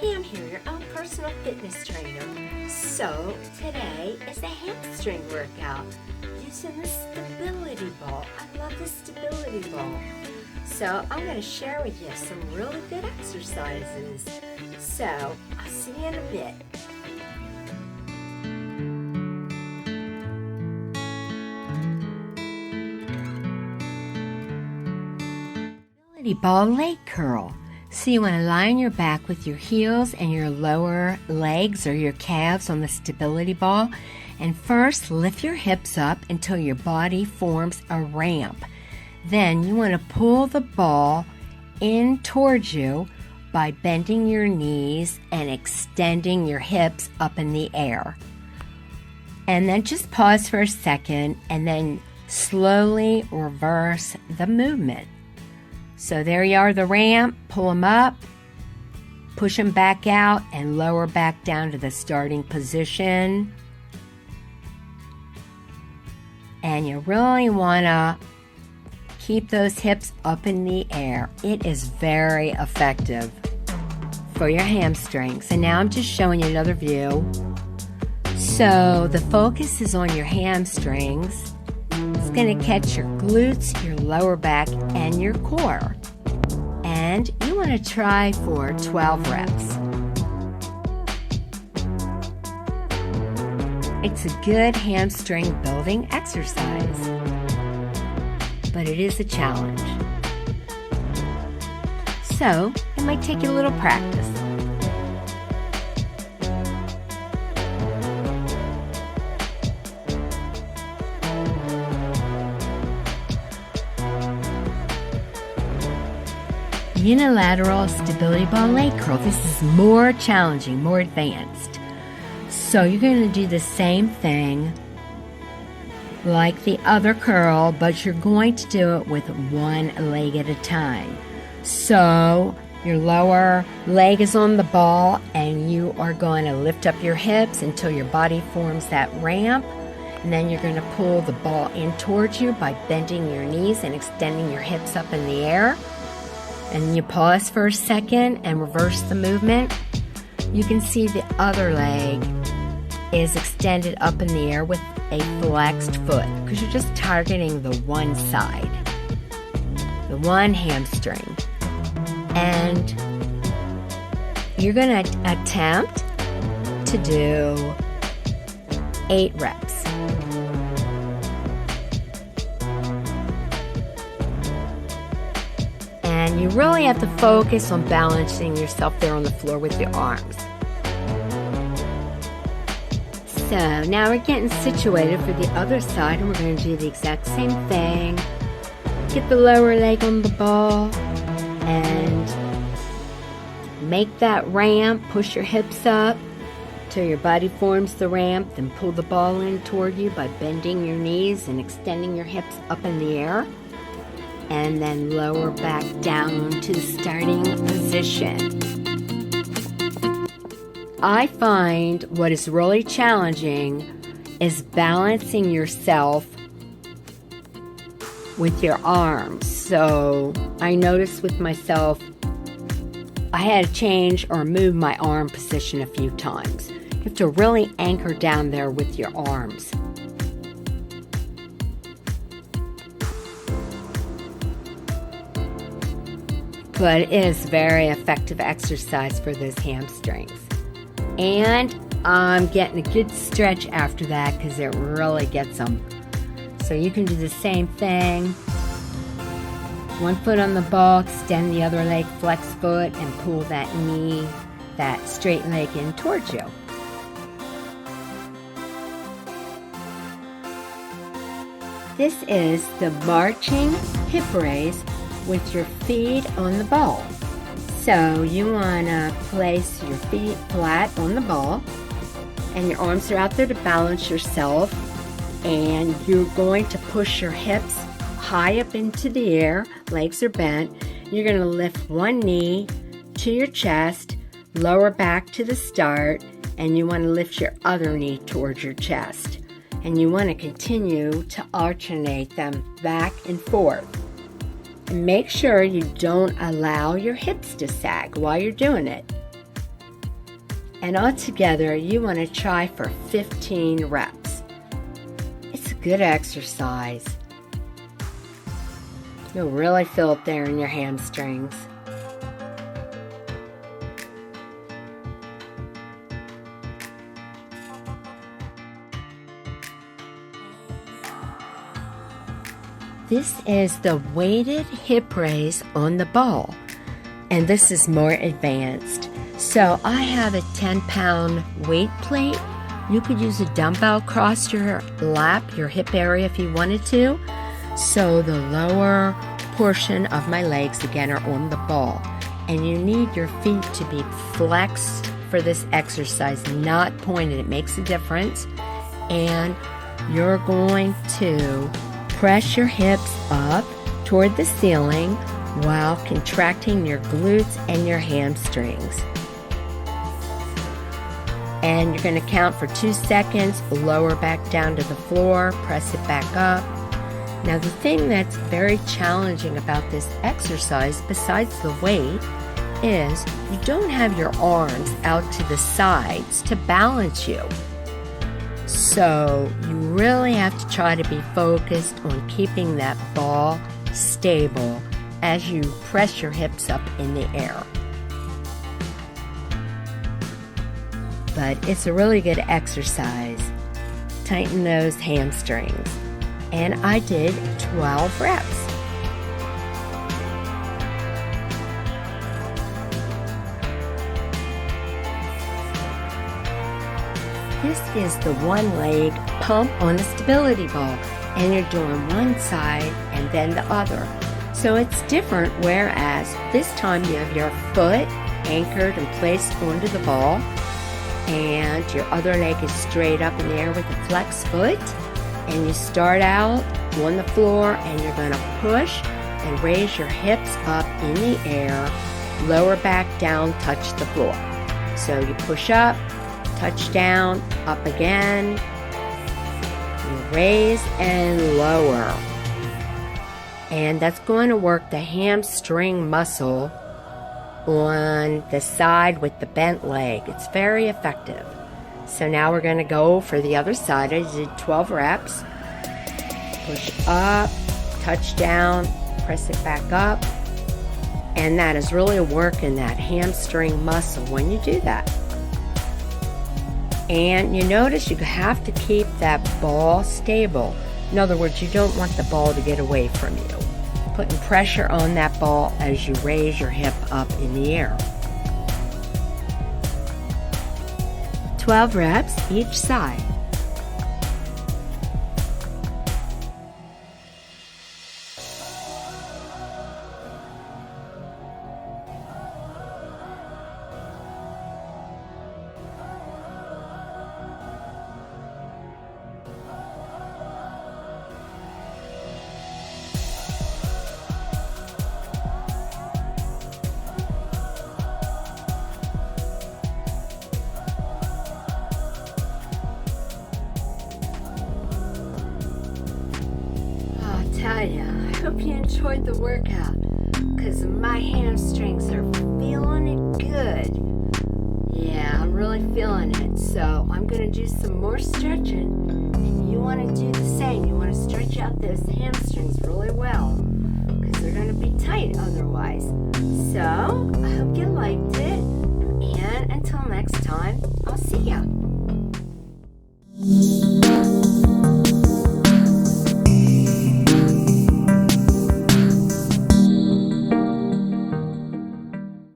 Pam here, your own personal fitness trainer. So today is the hamstring workout using the stability ball. I love the stability ball. So I'm going to share with you some really good exercises. So I'll see you in a bit. Stability ball leg curl. So you want to lie on your back with your heels and your lower legs or your calves on the stability ball. And first, lift your hips up until your body forms a ramp. Then you want to pull the ball in towards you by bending your knees and extending your hips up in the air. And then just pause for a second and then slowly reverse the movement. So there you are, the ramp. Pull them up, push them back out, and lower back down to the starting position. And you really want to keep those hips up in the air. It is very effective for your hamstrings. And now I'm just showing you another view. So the focus is on your hamstrings. It's going to catch your glutes, your lower back, and your core. And you want to try for 12 reps. It's a good hamstring building exercise, but it is a challenge. So it might take you a little practice. Unilateral stability ball leg curl. This is more challenging, more advanced. So you're going to do the same thing like the other curl, but you're going to do it with one leg at a time. So your lower leg is on the ball and you are going to lift up your hips until your body forms that ramp. And then you're going to pull the ball in towards you by bending your knees and extending your hips up in the air. And you pause for a second and reverse the movement. You can see the other leg is extended up in the air with a flexed foot because you're just targeting the one side, the one hamstring. And you're going to attempt to do 8 reps. And you really have to focus on balancing yourself there on the floor with your arms. So now we're getting situated for the other side, and we're going to do the exact same thing. Get the lower leg on the ball and make that ramp. Push your hips up till your body forms the ramp. Then pull the ball in toward you by bending your knees and extending your hips up in the air. And then lower back down to the starting position. I find what is really challenging is balancing yourself with your arms. So I noticed with myself, I had to change or move my arm position a few times. You have to really anchor down there with your arms. But it is very effective exercise for those hamstrings. And I'm getting a good stretch after that because it really gets them. So you can do the same thing. One foot on the ball, extend the other leg, flex foot, and pull that knee, that straight leg in towards you. This is the marching hip raise with your feet on the ball. So you want to place your feet flat on the ball and your arms are out there to balance yourself, and you're going to push your hips high up into the air, legs are bent. You're going to lift one knee to your chest, lower back to the start, and you want to lift your other knee towards your chest. And you want to continue to alternate them back and forth. And make sure you don't allow your hips to sag while you're doing it. And altogether, you want to try for 15 reps. It's a good exercise. You'll really feel it there in your hamstrings. This is the weighted hip raise on the ball, and this is more advanced. So I have a 10-pound weight plate. You could use a dumbbell across your lap, your hip area if you wanted to. So the lower portion of my legs again are on the ball, and you need your feet to be flexed for this exercise, not pointed. It makes a difference. And you're going to press your hips up toward the ceiling while contracting your glutes and your hamstrings. And you're going to count for 2 seconds, lower back down to the floor, press it back up. Now the thing that's very challenging about this exercise, besides the weight, is you don't have your arms out to the sides to balance you. So you really have to try to be focused on keeping that ball stable as you press your hips up in the air. But it's a really good exercise. Tighten those hamstrings. And I did 12 reps. This is the one leg pump on a stability ball, and you're doing one side and then the other. So it's different, whereas this time you have your foot anchored and placed onto the ball, and your other leg is straight up in the air with a flex foot, and you start out on the floor and you're going to push and raise your hips up in the air, lower back down, touch the floor. So you push up, touch down, up again, you raise and lower. And that's going to work the hamstring muscle on the side with the bent leg. It's very effective. So now we're going to go for the other side. I did 12 reps. Push up, touch down, press it back up. And that is really working that hamstring muscle when you do that. And you notice you have to keep that ball stable. In other words, you don't want the ball to get away from you. Putting pressure on that ball as you raise your hip up in the air. 12 reps each side. Tell ya, I hope you enjoyed the workout, because my hamstrings are feeling it good. Yeah, I'm really feeling it. So I'm going to do some more stretching, and you want to do the same. You want to stretch out those hamstrings really well, because they're going to be tight otherwise. So I hope you liked it, and until next time, I'll see ya.